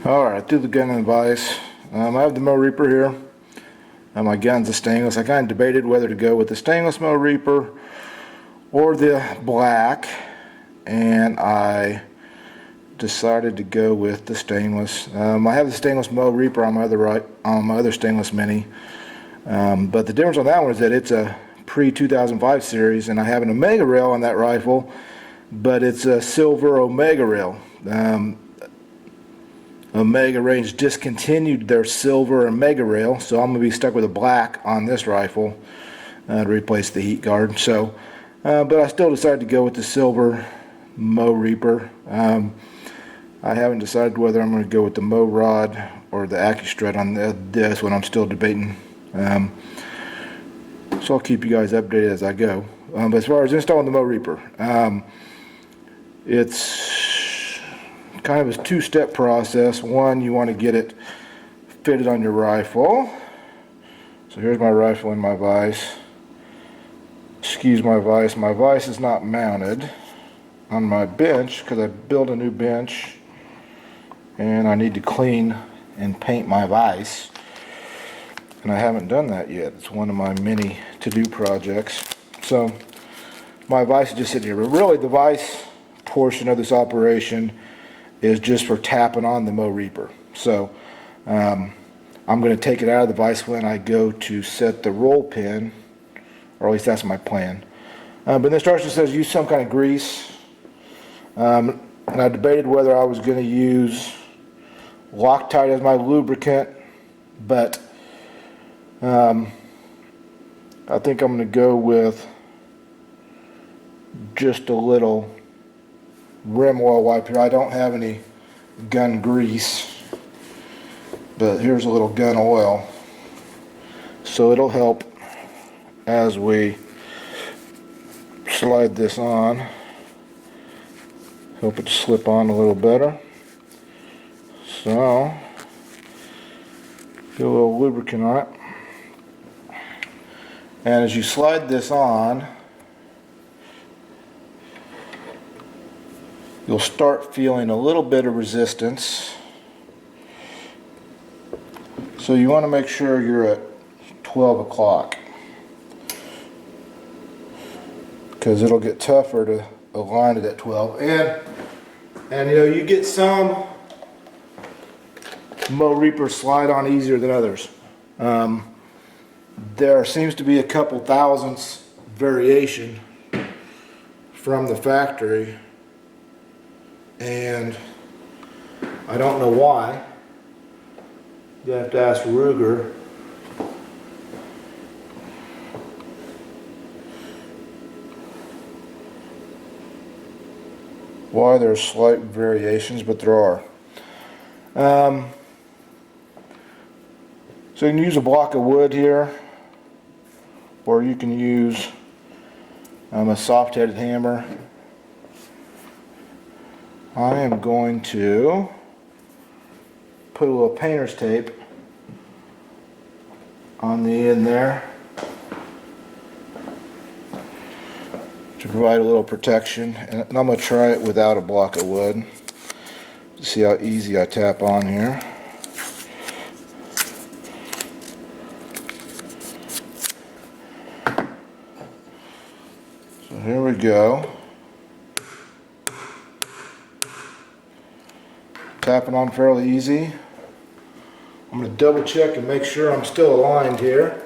Alright, through the gun and vise. I have the Mo Reaper here. My gun's a stainless. I kind of debated whether to go with the stainless Mo Reaper or the black, and I decided to go with the stainless. I have the stainless Mo Reaper on my other stainless Mini, but the difference on that one is that it's a pre-2005 series, and I have an Omega rail on that rifle, but it's a silver Omega rail. Omega Range discontinued their silver Omega rail, so I'm going to be stuck with a black on this rifle to replace the heat guard. So, but I still decided to go with the silver Mo Reaper. I haven't decided whether I'm going to go with the Mo Rod or the AccuStrut on this one. I'm still debating. So I'll keep you guys updated as I go. But as far as installing the Mo Reaper, it's kind of a two-step process. One, you want to get it fitted on your rifle. So here's my rifle in my vise. Excuse my vise. My vise is not mounted on my bench because I built a new bench and I need to clean and paint my vise, and I haven't done that yet. It's one of my many to-do projects. So my vise is just sitting here, but really the vise portion of this operation is just for tapping on the Mo Reaper. So I'm going to take it out of the vise when I go to set the roll pin, or at least that's my plan. But the instruction says use some kind of grease, and I debated whether I was going to use Loctite as my lubricant, but I think I'm going to go with just a little rim oil wipe here. I don't have any gun grease, but here's a little gun oil, so it'll help as we slide this on. Help it slip on a little better. So get a little lubricant on it, and as you slide this on, you'll start feeling a little bit of resistance. So you want to make sure you're at 12 o'clock, because it'll get tougher to align it at 12. And you know, you get some Mo Reaper slide on easier than others. There seems to be a couple thousandths variation from the factory, and I don't know why. You have to ask Ruger. Why there's slight variations, but there are. So you can use a block of wood here, or you can use a soft-headed hammer. I am going to put a little painter's tape on the end there to provide a little protection, and I'm going to try it without a block of wood to see how easy I tap on here. So here we go. Tapping on fairly easy. I'm going to double check and make sure I'm still aligned here.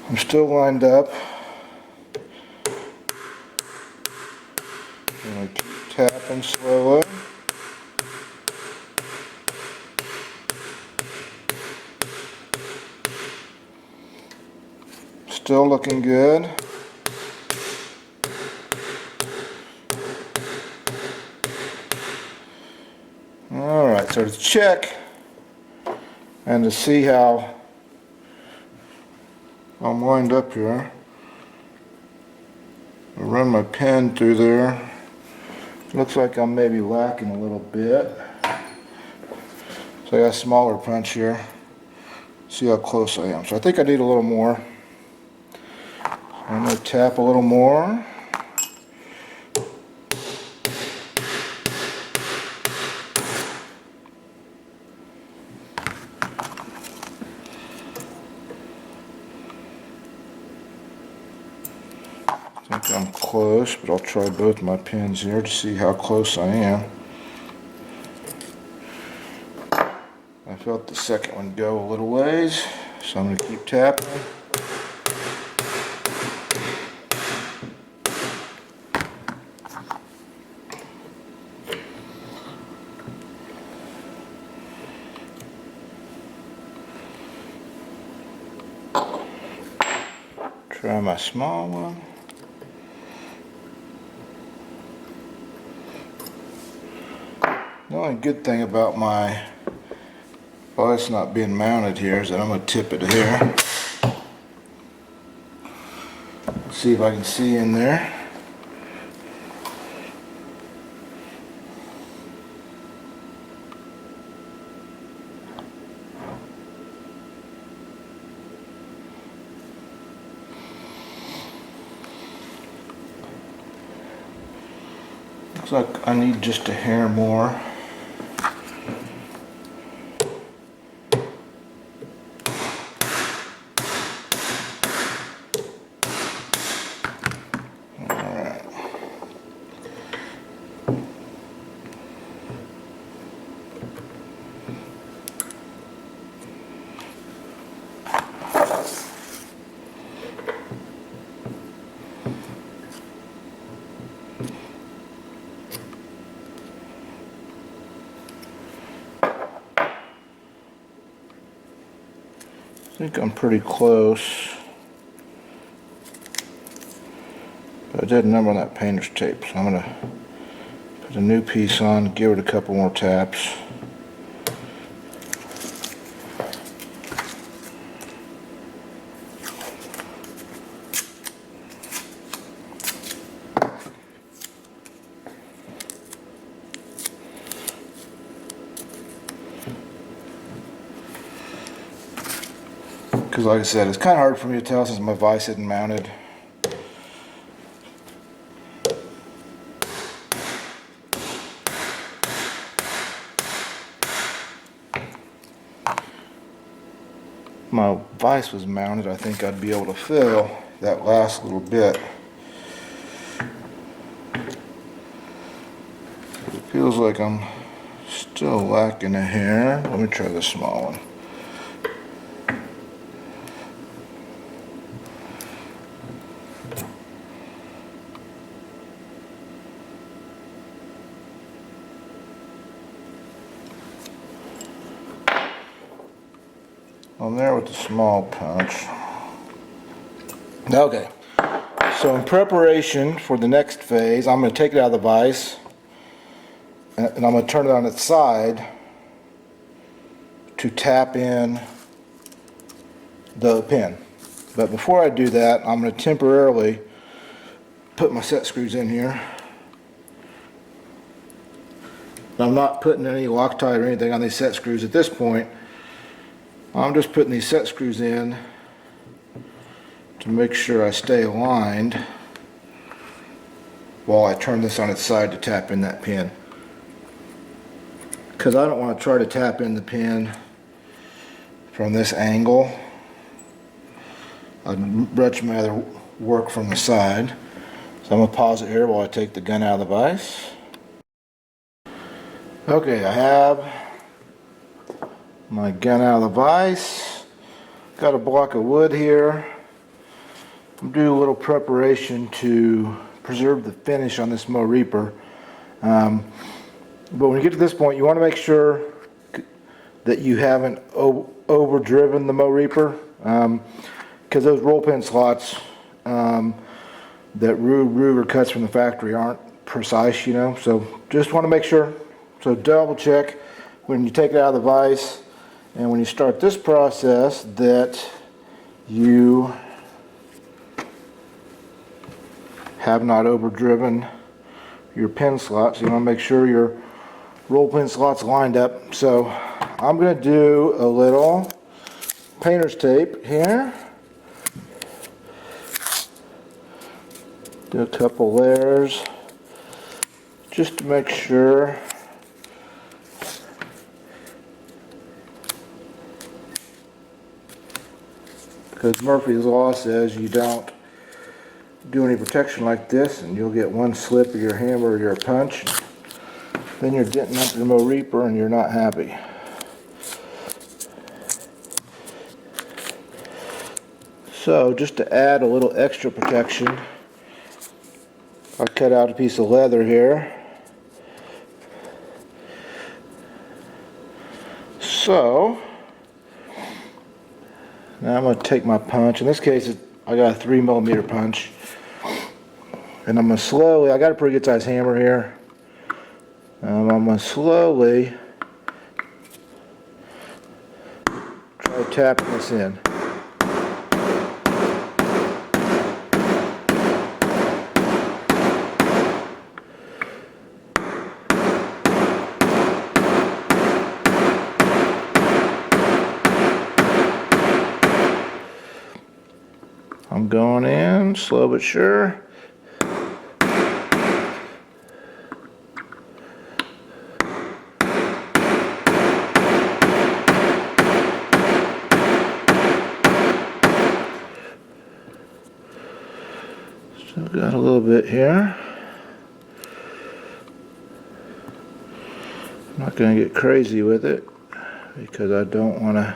I'm still lined up. I'm going to keep tapping slowly. Still looking good. Alright, so to check and to see how I'm lined up here, I run my pen through there. Looks like I'm maybe lacking a little bit. So I got a smaller punch here. See how close I am. So I think I need a little more. I'm going to tap a little more. I think I'm close, but I'll try both my pins here to see how close I am. I felt the second one go a little ways, so I'm going to keep tapping. Try my small one. The only good thing about my vise not being mounted here is that I'm going to tip it here. Let's see if I can see in there. Looks like I need just a hair more. I think I'm pretty close, but I did a number on that painter's tape, so I'm going to put a new piece on, give it a couple more taps. Because like I said, it's kind of hard for me to tell since my vise isn't mounted. If my vise was mounted, I think I'd be able to fill that last little bit. It feels like I'm still lacking a hair. Let me try the small one. I'm there with the small punch. Okay, so in preparation for the next phase, I'm going to take it out of the vise and I'm going to turn it on its side to tap in the pin. But before I do that, I'm going to temporarily put my set screws in here. I'm not putting any Loctite or anything on these set screws at this point. I'm just putting these set screws in to make sure I stay aligned while I turn this on its side to tap in that pin. Because I don't want to try to tap in the pin from this angle. I'd much rather work from the side. So I'm going to pause it here while I take the gun out of the vise. Okay, I have my gun out of the vise. Got a block of wood here. I'm doing a little preparation to preserve the finish on this Mo Reaper. But when you get to this point, you want to make sure that you haven't overdriven the Mo Reaper, because those roll pin slots that Ruger cuts from the factory aren't precise, you know. So just want to make sure. So double check when you take it out of the vise and when you start this process that you have not overdriven your pin slots. You want to make sure your roll pin slots lined up. So I'm going to do a little painter's tape here. Do a couple layers just to make sure. Because Murphy's Law says you don't do any protection like this and you'll get one slip of your hammer or your punch. Then you're denting up your Mo Reaper and you're not happy. So just to add a little extra protection, I cut out a piece of leather here. So now I'm going to take my punch. In this case, I got a 3mm punch. And I'm going to slowly, I got a pretty good sized hammer here. I'm going to slowly try tapping this in. I'm going in, slow but sure. Still got a little bit here. I'm not going to get crazy with it because I don't want to.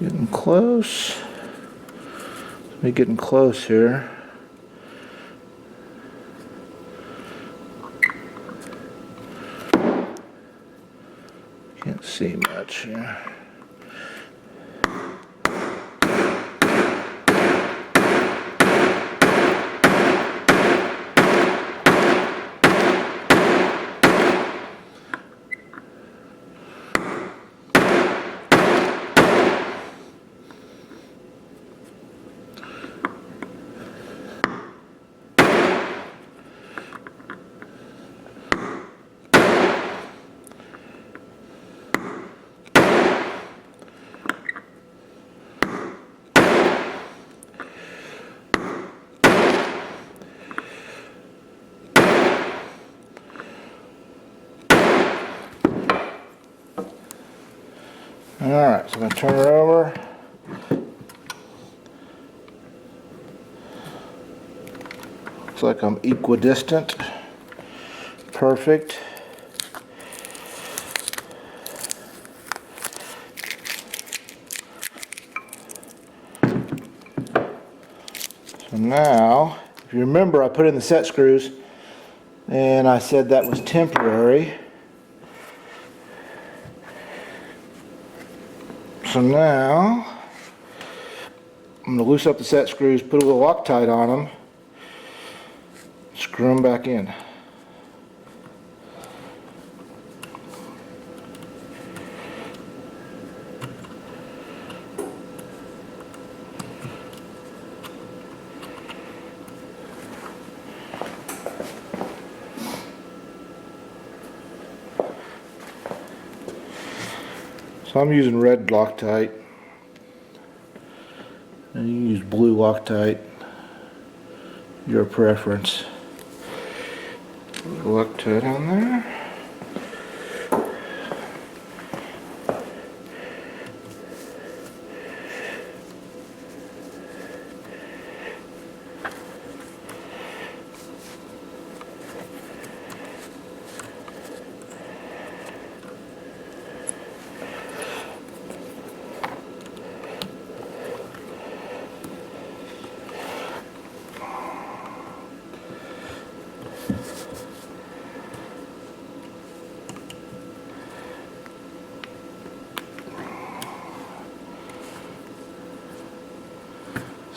Getting close. We're getting close here. Can't see much here. Alright, so I'm going to turn her over. Looks like I'm equidistant. Perfect. So now, if you remember, I put in the set screws and I said that was temporary. So now, I'm going to loose up the set screws, put a little Loctite on them, screw them back in. So I'm using red Loctite, and you use blue Loctite, your preference. Loctite on there.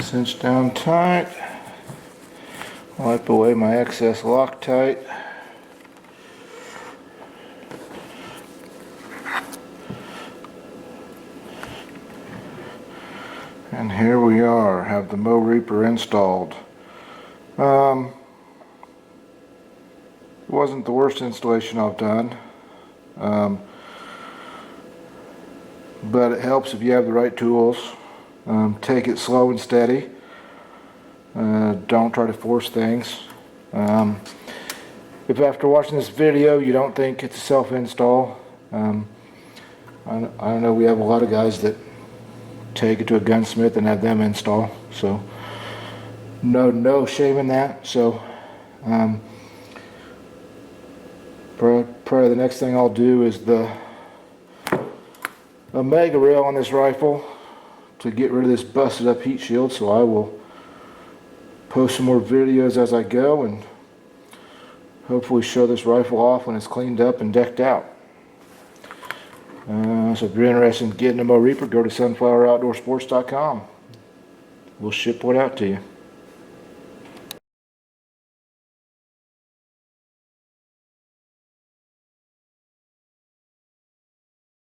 Cinch down tight, wipe away my excess Loctite. here we are, have the Mow Reaper installed. It wasn't the worst installation I've done, but it helps if you have the right tools. Take it slow and steady. Don't try to force things. If after watching this video you don't think it's a self-install, I know we have a lot of guys that take it to a gunsmith and have them install, so no shame in that. So probably the next thing I'll do is the Omega rail on this rifle to get rid of this busted up heat shield. So I will post some more videos as I go and hopefully show this rifle off when it's cleaned up and decked out. So if you're interested in getting a Mow Reaper, go to sunfloweroutdoorsports.com. We'll ship one out to you.